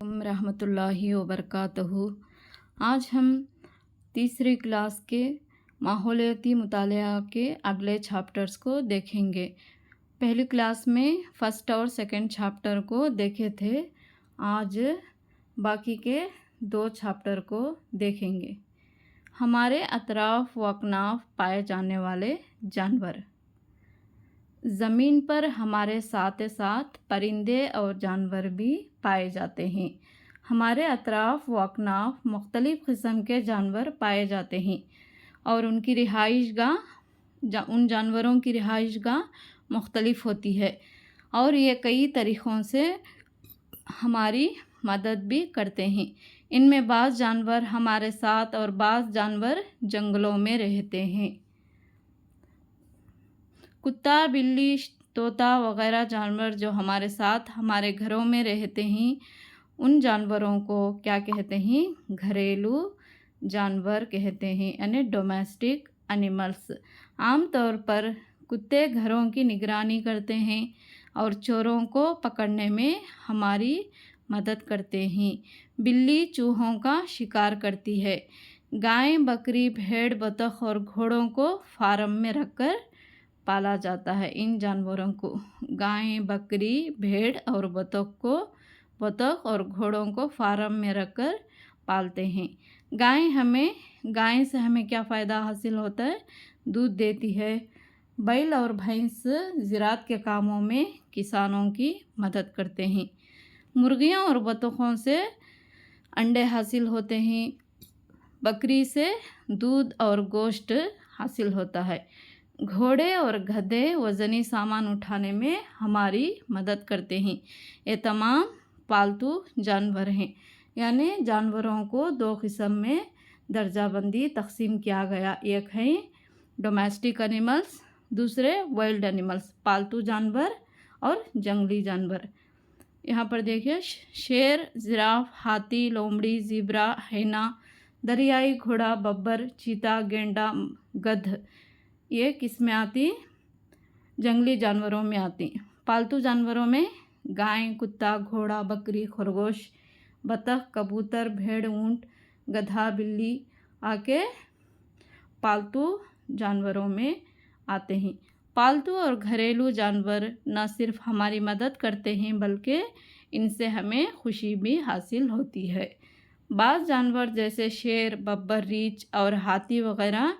रहमतुल्लाहि व बरकातहू। आज हम तीसरी क्लास के माहौलियाती मुतालिया के अगले चैप्टर्स को देखेंगे। पहली क्लास में फ़र्स्ट और सेकंड चैप्टर को देखे थे। आज बाकी के दो चैप्टर को देखेंगे। हमारे अतराफ व अकनाफ पाए जाने वाले जानवर। ज़मीन पर हमारे साथ साथ परिंदे और जानवर भी पाए जाते हैं। हमारे अतराफ व अकनाफ मुख्तलिफ़ किस्म के जानवर पाए जाते हैं और उनकी उन जानवरों की रिहाइशगाह मुख्तलिफ़ होती है और ये कई तरीक़ों से हमारी मदद भी करते हैं। इनमें बाज़ जानवर हमारे साथ और बाज़ जानवर जंगलों में रहते हैं। कुत्ता, बिल्ली, तोता वग़ैरह जानवर जो हमारे साथ हमारे घरों में रहते हैं, उन जानवरों को क्या कहते हैं? घरेलू जानवर कहते हैं, यानी डोमेस्टिक एनिमल्स। आम तौर पर कुत्ते घरों की निगरानी करते हैं और चोरों को पकड़ने में हमारी मदद करते हैं। बिल्ली चूहों का शिकार करती है। गाय, बकरी, भेड़, बतख और घोड़ों को फार्म में रखकर पाला जाता है। इन जानवरों को गाय, बकरी, भेड़ और बतख और घोड़ों को फार्म में रखकर पालते हैं। गाय से हमें क्या फ़ायदा हासिल होता है? दूध देती है। बैल और भैंस ज़राअत के कामों में किसानों की मदद करते हैं। मुर्गियों और बतखों से अंडे हासिल होते हैं। बकरी से दूध और गोश्त हासिल होता है। घोड़े और गधे वज़नी सामान उठाने में हमारी मदद करते हैं। ये तमाम पालतू जानवर हैं। यानी जानवरों को दो किस्म में दर्जाबंदी तकसीम किया गया। एक है डोमेस्टिक एनिमल्स, दूसरे वाइल्ड एनिमल्स, पालतू जानवर और जंगली जानवर। यहाँ पर देखिए, शेर, जिराफ, हाथी, लोमड़ी, ज़ीब्रा, हैना, दरियाई घोड़ा, बब्बर, चीता, गेंडा, गध, ये किस में आती? जंगली जानवरों में आती। पालतू जानवरों में गाय, कुत्ता, घोड़ा, बकरी, खरगोश, बतख, कबूतर, भेड़, ऊँट, गधा, बिल्ली आके पालतू जानवरों में आते हैं। पालतू और घरेलू जानवर न सिर्फ हमारी मदद करते हैं बल्कि इनसे हमें खुशी भी हासिल होती है। बाज़ जानवर जैसे शेर, बब्बर, रीछ और हाथी वग़ैरह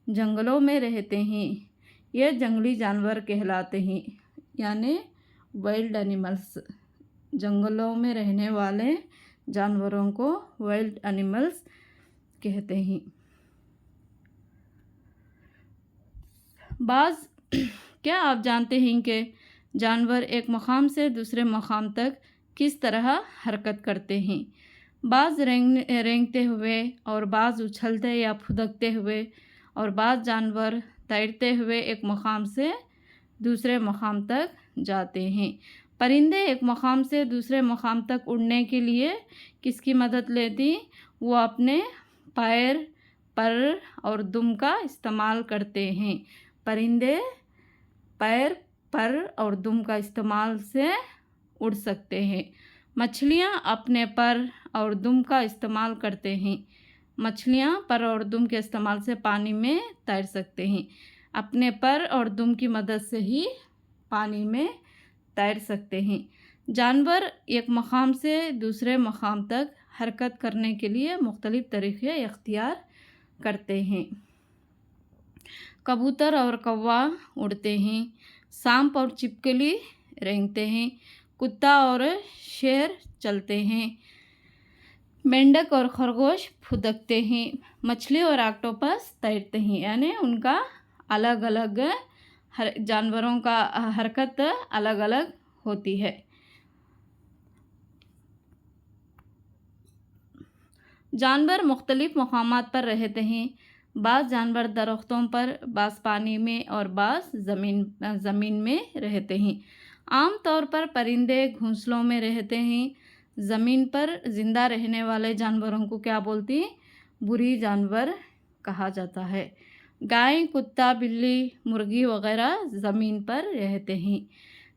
जंगलों में रहते हैं। ये जंगली जानवर कहलाते हैं, यानी वाइल्ड एनिमल्स। जंगलों में रहने वाले जानवरों को वाइल्ड एनिमल्स कहते हैं। क्या आप जानते हैं कि जानवर एक मकाम से दूसरे मकाम तक किस तरह हरकत करते हैं? बाज़ रेंगते हुए और बाज़ उछलते या फुदकते हुए और बाज़ जानवर तैरते हुए एक मकाम से दूसरे मकाम तक जाते हैं। परिंदे एक मकाम से दूसरे मकाम तक उड़ने के लिए किसकी मदद लेती? वो अपने पैर, पर और दुम का इस्तेमाल करते हैं। परिंदे पैर, पर और दुम का इस्तेमाल से उड़ सकते हैं। मछलियाँ अपने पर और दुम का इस्तेमाल करते हैं। मछलियाँ पर और दुम के इस्तेमाल से पानी में तैर सकते हैं। अपने पर और दुम की मदद से ही पानी में तैर सकते हैं। जानवर एक मकाम से दूसरे मकाम तक हरकत करने के लिए मुख्तलिफ़ तरीक़े इख्तियार करते हैं। कबूतर और कौवा उड़ते हैं। सांप और छिपकली रेंगते हैं। कुत्ता और शेर चलते हैं। मेंढक और खरगोश फुदकते हैं। मछली और ऑक्टोपस तैरते हैं। यानी उनका अलग अलग जानवरों का हरकत अलग अलग होती है। जानवर मुख्तलिफ़ मकामात पर रहते हैं। बाज़ जानवर दरख्तों पर, बाज़ पानी में और बाज़ ज़मीन में रहते हैं। आम तौर पर परिंदे घोंसलों में रहते हैं। ज़मीन पर ज़िंदा रहने वाले जानवरों को क्या बोलती? बुरी जानवर कहा जाता है। गाय, कुत्ता, बिल्ली, मुर्गी वग़ैरह ज़मीन पर रहते हैं।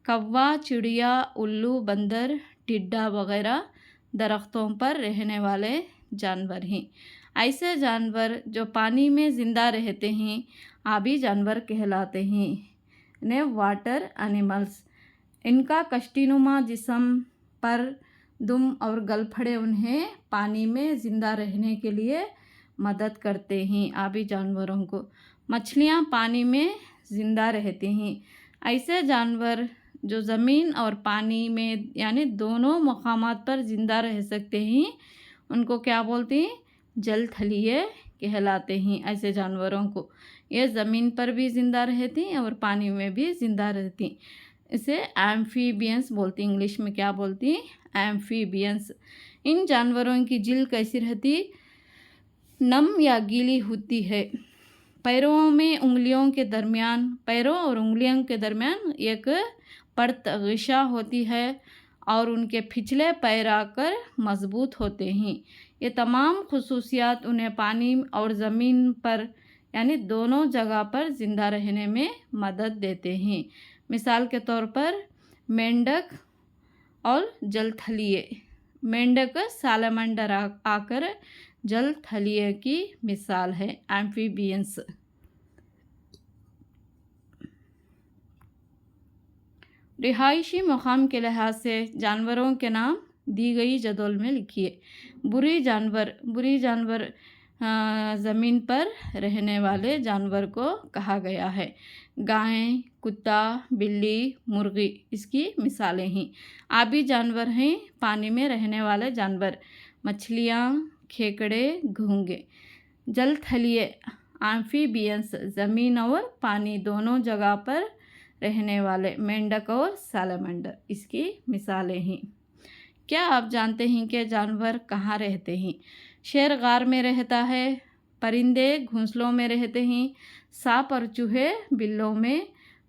कौवा, चिड़िया, उल्लू, बंदर, टिड्डा वग़ैरह درختوں پر رہنے والے جانور ہیں۔ ایسے جانور جو پانی میں زندہ رہتے ہیں آبی جانور کہلاتے ہیں، واٹر اینیملز۔ ان کا کشتی نما جسم پر دم اور گلپھڑے انہیں پانی میں زندہ رہنے کے لیے مدد کرتے ہیں۔ آبی جانوروں کو مچھلیاں پانی میں زندہ رہتے ہیں۔ ایسے جانور جو زمین اور پانی میں یعنی دونوں مقامات پر زندہ رہ سکتے ہیں ان کو کیا بولتے ہیں؟ جل تھلیے کہلاتے ہیں۔ ایسے جانوروں کو یہ زمین پر بھی زندہ رہتے ہیں اور پانی میں بھی زندہ رہتے ہیں۔ اسے ایمفیبینس بولتے ہیں، انگلش میں کیا بولتی ہیں؟ ایمفیبینس۔ ان جانوروں کی جلد کیسی رہتی؟ نم یا گیلی ہوتی ہے۔ پیروں اور انگلیوں کے درمیان ایک پرت غشا ہوتی ہے اور ان کے پچھلے پیر آ کر مضبوط ہوتے ہیں۔ یہ تمام خصوصیات انہیں پانی اور زمین پر یعنی دونوں جگہ پر زندہ رہنے میں مدد دیتے ہیں۔ مثال کے طور پر مینڈک اور جل تھلیے۔ مینڈک سالمنڈر آ کر جل تھلیے کی مثال ہے۔ ایمفیبینس۔ رہائشی مقام کے لحاظ سے جانوروں کے نام دی گئی جدول میں لکھیے۔ بری جانور زمین پر رہنے والے جانور کو کہا گیا ہے۔ گائے، کتا، بلی، مرغی اس کی مثالیں ہیں۔ آبی جانور ہیں پانی میں رہنے والے جانور، مچھلیاں، کھیکڑے، گھونگے۔ جل تھلیے ایمفیبینس زمین اور پانی دونوں جگہ پر رہنے والے، مینڈک اور سالمنڈر اس کی مثالیں ہیں۔ کیا آپ جانتے ہیں کہ جانور کہاں رہتے ہیں؟ شیر غار میں رہتا ہے، پرندے گھونسلوں میں رہتے ہیں، سانپ اور چوہے بلوں میں،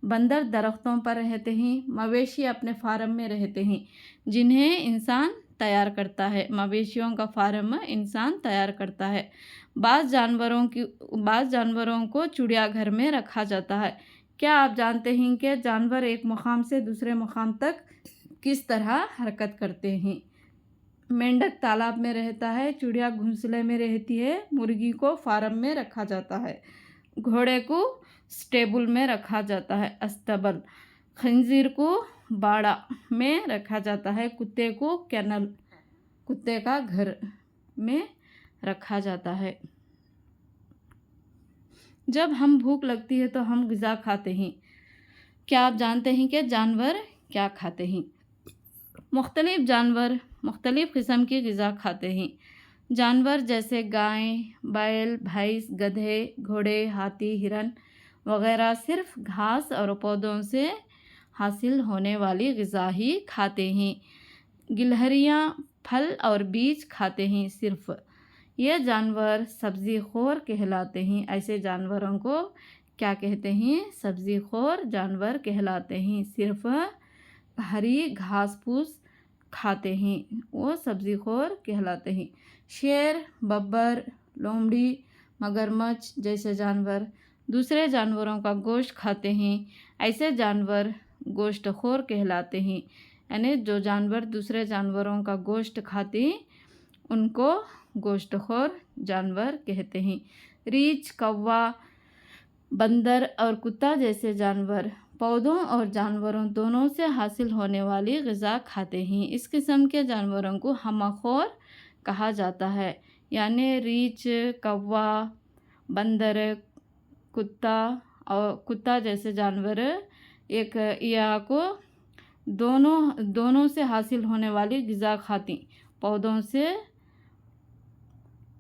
بندر درختوں پر رہتے ہیں، مویشی اپنے فارم میں رہتے ہیں جنہیں انسان تیار کرتا ہے۔ مویشیوں کا فارم انسان تیار کرتا ہے۔ بعض جانوروں کو چڑیا گھر میں رکھا جاتا ہے۔ کیا آپ جانتے ہیں کہ جانور ایک مقام سے دوسرے مقام تک کس طرح حرکت کرتے ہیں؟ مینڈک تالاب میں رہتا ہے، چڑیا گھونسلے میں رہتی ہے، مرغی کو فارم میں رکھا جاتا ہے، گھوڑے کو اسٹیبل میں رکھا جاتا ہے، استبل، خنزیر کو باڑہ میں رکھا جاتا ہے، کتے کو کینل، کتے کا گھر میں رکھا جاتا ہے۔ جب ہم بھوک لگتی ہے تو ہم غذا کھاتے ہیں۔ کیا آپ جانتے ہیں کہ جانور کیا کھاتے ہیں؟ مختلف جانور مختلف قسم کی غذا کھاتے ہیں۔ جانور جیسے گائے، بیل، بھینس، گدھے، گھوڑے، ہاتھی، ہرن وغیرہ صرف گھاس اور پودوں سے حاصل ہونے والی غذا ہی کھاتے ہیں۔ گلہریاں پھل اور بیج کھاتے ہیں صرف۔ یہ جانور سبزی خور کہلاتے ہیں۔ ایسے جانوروں کو کیا کہتے ہیں؟ سبزی خور جانور کہلاتے ہیں۔ صرف ہری گھاس پھوس کھاتے ہیں، وہ سبزی خور کہلاتے ہیں۔ شیر، ببر، لومڑی، مگرمچھ جیسے جانور دوسرے جانوروں کا گوشت کھاتے ہیں۔ ایسے جانور گوشت خور کہلاتے ہیں۔ یعنی جو جانور دوسرے جانوروں کا گوشت کھاتے ہیں ان کو گوشت خور جانور کہتے ہیں۔ ریچھ، کوا، بندر اور کتا جیسے جانور پودوں اور جانوروں دونوں سے حاصل ہونے والی غذا کھاتے ہیں۔ اس قسم کے جانوروں کو ہمہ خور کہا جاتا ہے۔ یعنی ریچھ، کوا، بندر، کتا جیسے جانور دونوں سے حاصل ہونے والی غذا کھاتے ہیں، پودوں سے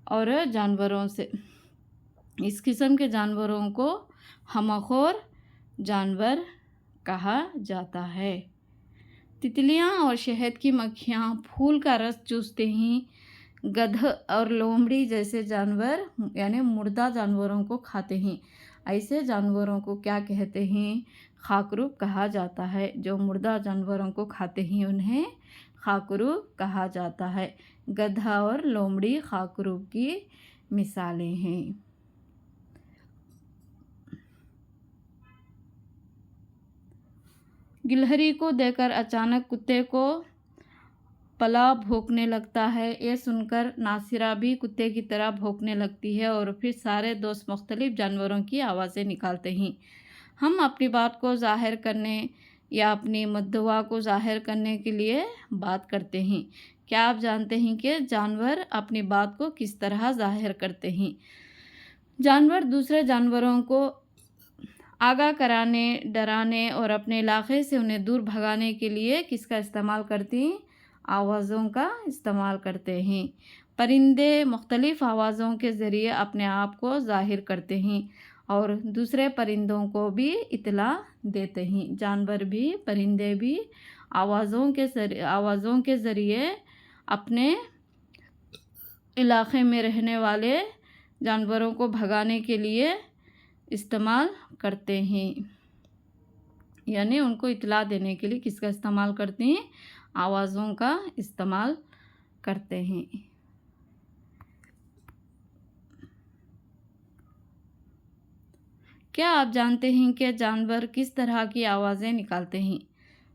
اور جانوروں سے۔ اس قسم کے جانوروں کو ہمہ خور جانور کہا جاتا ہے۔ تتلیاں اور شہد کی مکھیاں پھول کا رس چوستے ہیں۔ گدھ اور لومڑی جیسے جانور یعنی مردہ جانوروں کو کھاتے ہیں۔ ایسے جانوروں کو کیا کہتے ہیں؟ خاکروب کہا جاتا ہے۔ جو مردہ جانوروں کو کھاتے ہیں انہیں خاکروب کہا جاتا ہے۔ گدھا اور لومڑی خاکروب کی مثالیں ہیں۔ گلہری کو دیکھ کر اچانک کتے کو पला भौंकने लगता है। ये सुनकर नासिरा भी कुत्ते की तरह भौंकने लगती है और फिर सारे दोस्त मुख्तलिफ जानवरों की आवाज़ें निकालते हैं। हम अपनी बात को ज़ाहिर करने या अपनी मद्दुआ को ज़ाहिर करने के लिए बात करते हैं। क्या आप जानते हैं कि जानवर अपनी बात को किस तरह ज़ाहिर करते हैं? जानवर दूसरे जानवरों को आगाह कराने, डराने और अपने इलाके से उन्हें दूर भगाने के लिए किसका इस्तेमाल करते हैं? आवाज़ों का इस्तेमाल करते हैं। परिंदे मुख्तलिफ आवाज़ों के ज़रिए अपने आप को ज़ाहिर करते हैं और दूसरे परिंदों को भी इत्तला देते हैं। जानवर भी, परिंदे भी आवाज़ों के ज़रिए अपने इलाके में रहने वाले जानवरों को भगाने के लिए इस्तेमाल करते हैं। यानी उनको इत्तला देने के लिए किसका इस्तेमाल करते हैं? आवाज़ों का इस्तेमाल करते हैं। क्या आप जानते हैं कि जानवर किस तरह की आवाज़ें निकालते हैं?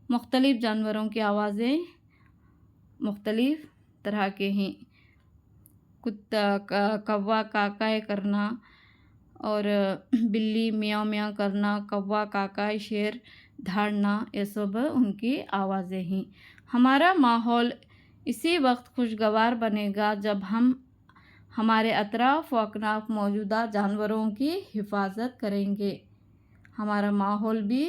मुख्तलिफ जानवरों की आवाज़ें मुख्तलिफ तरह के हैं। कुत्ता कौवा काकाए करना और बिल्ली म्याऊं म्याऊं करना, कौवा काकाए शेर दहाड़ना, ये सब उनकी आवाज़ें हैं। हमारा माहौल इसी वक्त खुशगवार बनेगा जब हम हमारे अतराफ़ व अकनाफ मौजूदा जानवरों की हिफाजत करेंगे। हमारा माहौल भी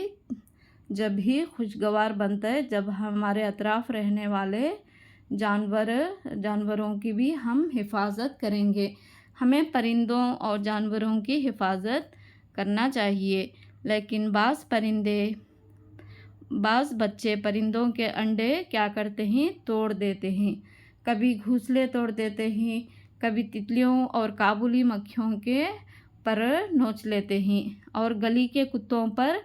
जब ही खुशगवार बनता है जब हमारे अतराफ़ रहने वाले जानवरों की भी हम हिफाजत करेंगे। हमें परिंदों और जानवरों की हिफाजत करना चाहिए, लेकिन बाज़ बच्चे परिंदों के अंडे क्या करते हैं? तोड़ देते हैं। कभी घोंसले तोड़ देते हैं, कभी तितलियों और काबुली मक्खियों के पर नोच लेते हैं और गली के कुत्तों पर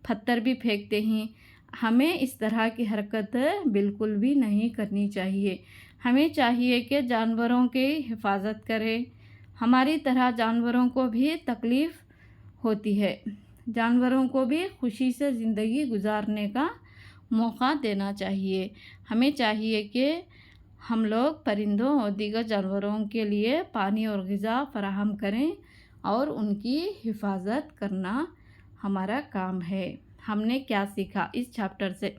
पत्थर भी फेंकते हैं। हमें इस तरह की हरकत बिल्कुल भी नहीं करनी चाहिए। हमें चाहिए कि जानवरों की हिफाजत करें। हमारी तरह जानवरों को भी तकलीफ़ होती है। जानवरों को भी खुशी से ज़िंदगी गुजारने का मौका देना चाहिए। हमें चाहिए कि हम लोग परिंदों और दीगर जानवरों के लिए पानी और ग़िज़ा फराहम करें और उनकी हिफाजत करना हमारा काम है। हमने क्या सीखा इस चैप्टर से?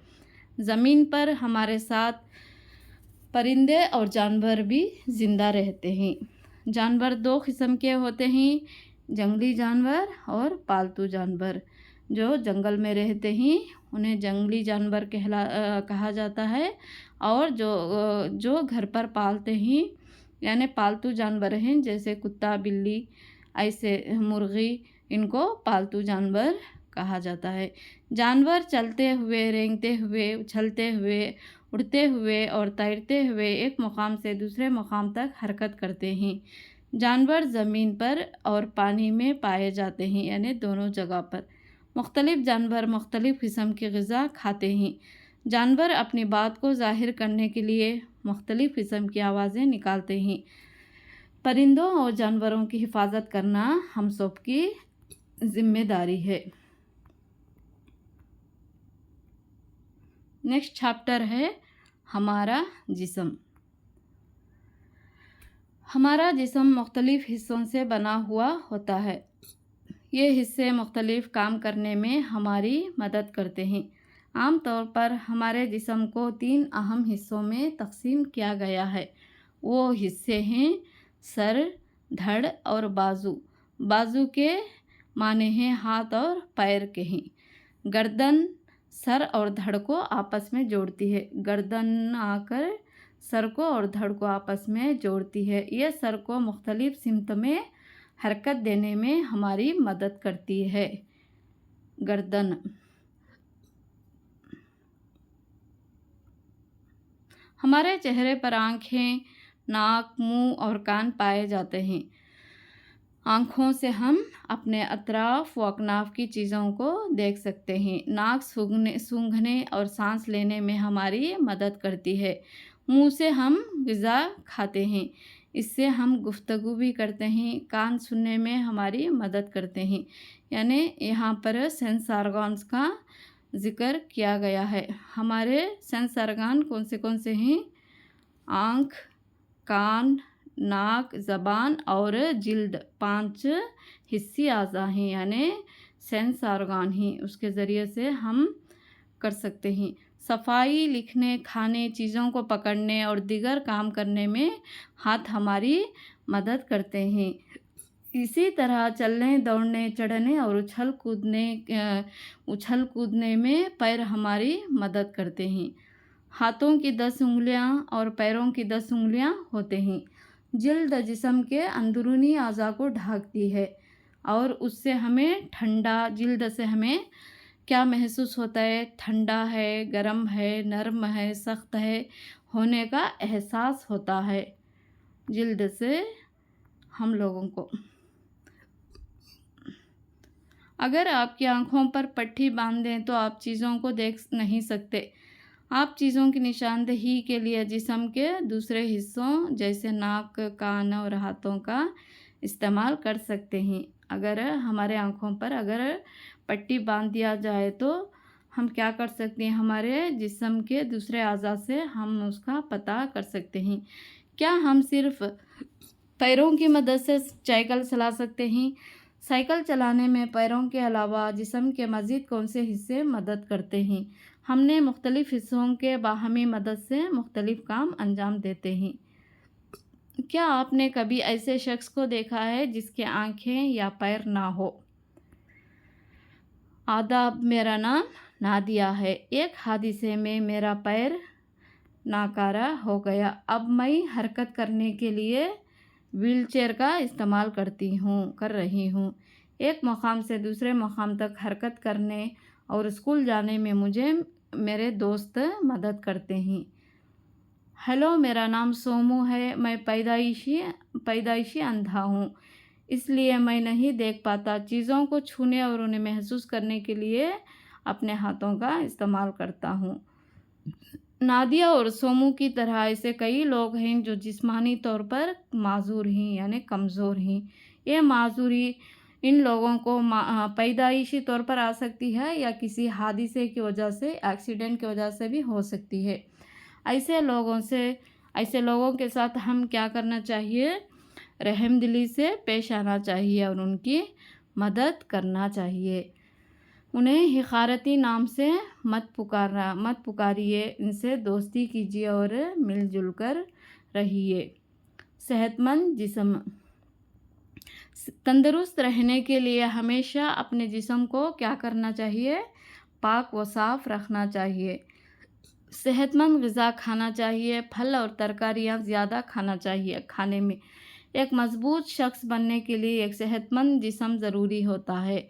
ज़मीन पर हमारे साथ परिंदे और जानवर भी ज़िंदा रहते हैं। जानवर दो किस्म के होते हैं, जंगली जानवर और पालतू जानवर। जो जंगल में रहते हैं उन्हें जंगली जानवर कहा जाता है, और जो घर पर पालते हैं यानी पालतू जानवर हैं, जैसे कुत्ता, बिल्ली, ऐसे मुर्गी, इनको पालतू जानवर कहा जाता है। जानवर चलते हुए, रेंगते हुए, उछलते हुए, उड़ते हुए और तैरते हुए एक मुकाम से दूसरे मुकाम तक हरकत करते हैं। जानवर ज़मीन पर और पानी में पाए जाते हैं, यानी दोनों जगह पर। मुख्तलिफ जानवर मुख्तलिफ किस्म की ग़िज़ा खाते हैं। जानवर अपनी बात को ज़ाहिर करने के लिए मुख्तलिफ किस्म की आवाज़ें निकालते हैं। परिंदों और जानवरों की हिफाजत करना हम सब की ज़िम्मेदारी है। नेक्स्ट चैप्टर है हमारा जिस्म। हमारा जिस्म मुख्तलिफ हिस्सों से बना हुआ होता है। ये हिस्से मुख्तलिफ काम करने में हमारी मदद करते हैं। आम तौर पर हमारे जिस्म को 3 अहम हिस्सों में तकसीम किया गया है। वो हिस्से हैं सर, धड़ और बाजू। बाजू के माने हैं हाथ और पैर के हैं। गर्दन सर और धड़ को आपस में जोड़ती है। गर्दन आकर सर को और धड़ को आपस में जोड़ती है। यह सर को मुख्तलिफ सिमत में हरकत देने में हमारी मदद करती है। गर्दन। हमारे चेहरे पर आँखें, नाक, मुंह और कान पाए जाते हैं। आँखों से हम अपने अतराफ़ व अकनाफ की चीज़ों को देख सकते हैं। नाक सूंघने और सांस लेने में हमारी मदद करती है। मुंह से हम ग़िज़ा खाते हैं, इससे हम गुफ्तगू भी करते हैं। कान सुनने में हमारी मदद करते हैं, यानी यहाँ पर सेंस ऑर्गन्स का ज़िक्र किया गया है। हमारे सेंस ऑर्गन कौन से हैं? आँख, कान, नाक, ज़बान और जिल्द 5 हिस्सी अज़ा हैं, यानी सेंस ऑर्गन हैं, उसके ज़रिए से हम कर सकते हैं। सफाई, लिखने, खाने, चीज़ों को पकड़ने और दीगर काम करने में हाथ हमारी मदद करते हैं। इसी तरह चलने, दौड़ने, चढ़ने और उछल कूदने में पैर हमारी मदद करते हैं। हाथों की 10 उंगलियां और पैरों की 10 उंगलियां होते हैं। जिल्द जिस्म के अंदरूनी अज़ा को ढकती है और उससे हमें ठंडा, जिल्द से हमें क्या महसूस होता है? ठंडा है, गर्म है, नरम है, सख्त है होने का एहसास होता है जिल्द से हम लोगों को। अगर आपकी आंखों पर पट्टी बांध दें तो आप चीज़ों को देख नहीं सकते। आप चीज़ों की निशानदेही के लिए जिस्म के दूसरे हिस्सों जैसे नाक, कान और हाथों का इस्तेमाल कर सकते हैं। अगर हमारे आँखों पर अगर पट्टी बांध दिया जाए तो हम क्या कर सकते हैं? हमारे जिस्म के दूसरे अज़ा से हम उसका पता कर सकते हैं। क्या हम सिर्फ पैरों की मदद से साइकिल चला सकते हैं? साइकिल चलाने में पैरों के अलावा जिस्म के मज़ीद कौन से हिस्से मदद करते हैं? हमने मुख्तलिफ़ हिस्सों के बाहमी मदद से मुख्तलिफ़ काम अंजाम देते हैं। क्या आपने कभी ऐसे शख्स को देखा है जिसके आँखें या पैर ना हो? आदाब, मेरा नाम नादिया है। एक हादसे में मेरा पैर नाकारा हो गया। अब मैं हरकत करने के लिए व्हीलचेयर का इस्तेमाल कर रही हूँ। एक मकाम से दूसरे मकाम तक हरकत करने और स्कूल जाने में मुझे मेरे दोस्त मदद करते हैं। हेलो, मेरा नाम सोमू है। मैं पैदाइशी अंधा हूँ, इसलिए मैं नहीं देख पाता। चीज़ों को छूने और उन्हें महसूस करने के लिए अपने हाथों का इस्तेमाल करता हूँ। नादिया और सोमू की तरह ऐसे कई लोग हैं जो जिस्मानी तौर पर माजूर हैं, यानी कमज़ोर हैं। ये माजूरी इन लोगों को पैदाइशी तौर पर आ सकती है या किसी हादसे की वजह से, एक्सीडेंट की वजह से भी हो सकती है। ऐसे लोगों के साथ हम क्या करना चाहिए? रहमदिली से पेश आना चाहिए और उनकी मदद करना चाहिए। उन्हें हिकारती नाम से मत पुकारिए, इनसे दोस्ती कीजिए और मिलजुल कर रहिए। सेहतमंद जिस्म। तंदुरुस्त रहने के लिए हमेशा अपने जिस्म को क्या करना चाहिए? पाक व साफ़ रखना चाहिए। सेहतमंद ग़िज़ा खाना चाहिए। फल और तरकारियाँ ज़्यादा खाना चाहिए। खाने में एक मज़बूत शख्स बनने के लिए एक सेहतमंद जिस्म ज़रूरी होता है।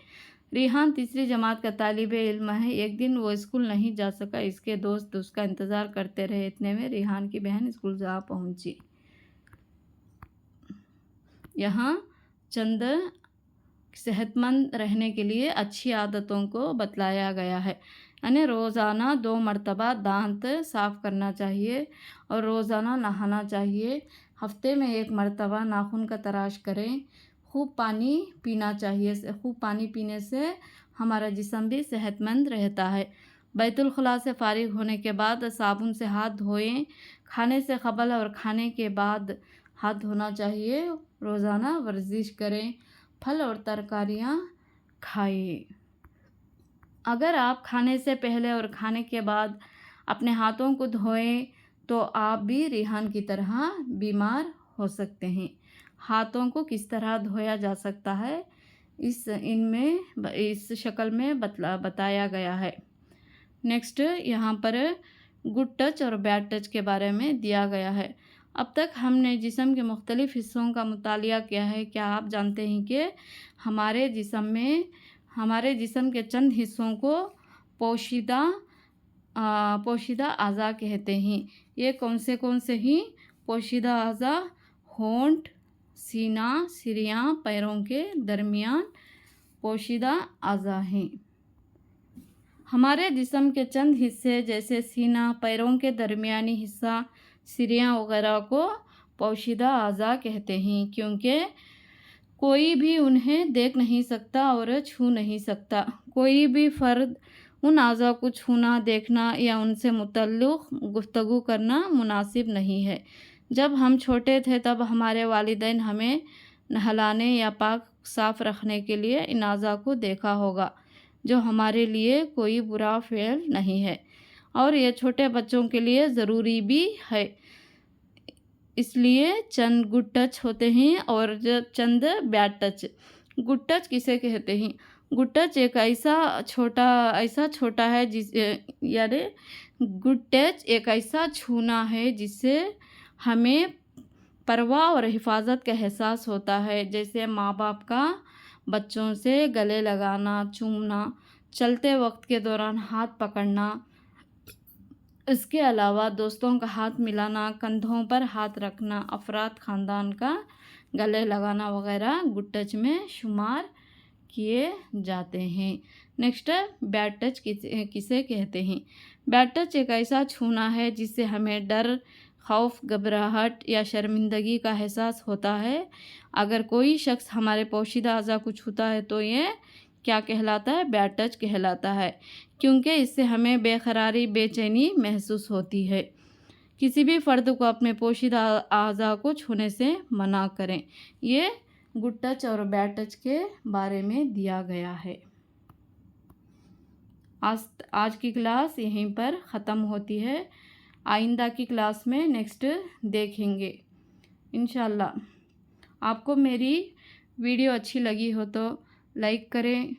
रिहान 3री जमात का तालिब इल्म है। एक दिन वो स्कूल नहीं जा सका। इसके दोस्त उसका इंतज़ार करते रहे। इतने में रिहान की बहन स्कूल जा पहुंची। यहाँ चंद सेहतमंद रहने के लिए अच्छी आदतों को बतलाया गया है। यानी रोज़ाना 2 मरतबा दांत साफ़ करना चाहिए और रोज़ाना नहाना चाहिए। हफ्ते में 1 मरतबा नाखून का तराश करें। खूब पानी पीना चाहिए। खूब पानी पीने से हमारा जिस्म भी सेहतमंद रहता है। बैतुल खुला से फ़ारिग होने के बाद साबुन से हाथ धोएं। खाने से क़बल और खाने के बाद हाथ धोना चाहिए। रोज़ाना वर्जिश करें। फल और तरकारियाँ खाएं। अगर आप खाने से पहले और खाने के बाद अपने हाथों को धोएं तो आप भी रिहान की तरह बीमार हो सकते हैं। हाथों को किस तरह धोया जा सकता है इस शक्ल में बताया गया है। नेक्स्ट यहाँ पर गुड टच और बैड टच के बारे में दिया गया है। अब तक हमने जिस्म के मुख्तलिफ़ हिस्सों का मुतालिया किया है। क्या आप जानते हैं कि हमारे जिस्म के चंद हिस्सों को पोशीदा अज़ा कहते हैं? ये कौन से ही पोशीदा अज़ा? होंठ, सीना, सिरियाँ, पैरों के दरमियान पोशीदा अज़ा हैं। हमारे जिस्म के चंद हिस्से जैसे सीना, पैरों के दरमियानी हिस्सा, सिरियाँ वगैरह को पोशीदा अज़ा कहते हैं, क्योंकि कोई भी उन्हें देख नहीं सकता और छू नहीं सकता। कोई भी फ़र्द उन अज़ा को छूना, देखना या उनसे मुतल्लिक़ गुफ्तगू करना मुनासिब नहीं है। जब हम छोटे थे तब हमारे वालिदैन हमें नहलाने या पाक साफ़ रखने के लिए इन अज़ा को देखा होगा, जो हमारे लिए कोई बुरा फ़ेल नहीं है और ये छोटे बच्चों के लिए ज़रूरी भी है। इसलिए चंद गुड टच होते हैं और चंद बैड टच। गुड टच किसे कहते हैं? गुड टच एक ऐसा छोटा है यानी गुड टच एक ऐसा छूना है जिससे हमें परवाह और हिफाजत का एहसास होता है, जैसे माँ बाप का बच्चों से गले लगाना, चूमना, चलते वक्त के दौरान हाथ पकड़ना। इसके अलावा दोस्तों का हाथ मिलाना, कंधों पर हाथ रखना, अफराद ख़ानदान का गले लगाना वगैरह गुड टच में शुमार किए जाते हैं। नेक्स्ट बैड टच किसे कहते हैं? बैड टच एक ऐसा छूना है जिससे हमें डर, खौफ, घबराहट या शर्मिंदगी का एहसास होता है। अगर कोई शख्स हमारे पोशीदा अज़ा को छूता है तो ये क्या कहलाता है? बैड टच कहलाता है, क्योंकि इससे हमें बेकरारी, बेचैनी महसूस होती है। किसी भी फ़र्द को अपने पोशीदा अज़ा को छूने से मना करें। ये गुड टच और बैड टच के बारे में दिया गया है। आज की क्लास यहीं पर ख़त्म होती है। आइंदा की क्लास में नेक्स्ट देखेंगे इंशाल्लाह। आपको मेरी वीडियो अच्छी लगी हो तो लाइक करें,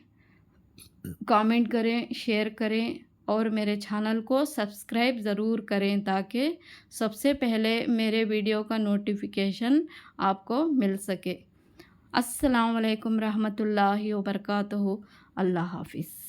कमेंट करें, शेयर करें और मेरे चैनल को सब्सक्राइब ज़रूर करें ताकि सबसे पहले मेरे वीडियो का नोटिफिकेशन आपको मिल सके। अस्सलाम वालेकुम रहमतुल्लाहि व बरकातहू। अल्लाह हाफ़िज़।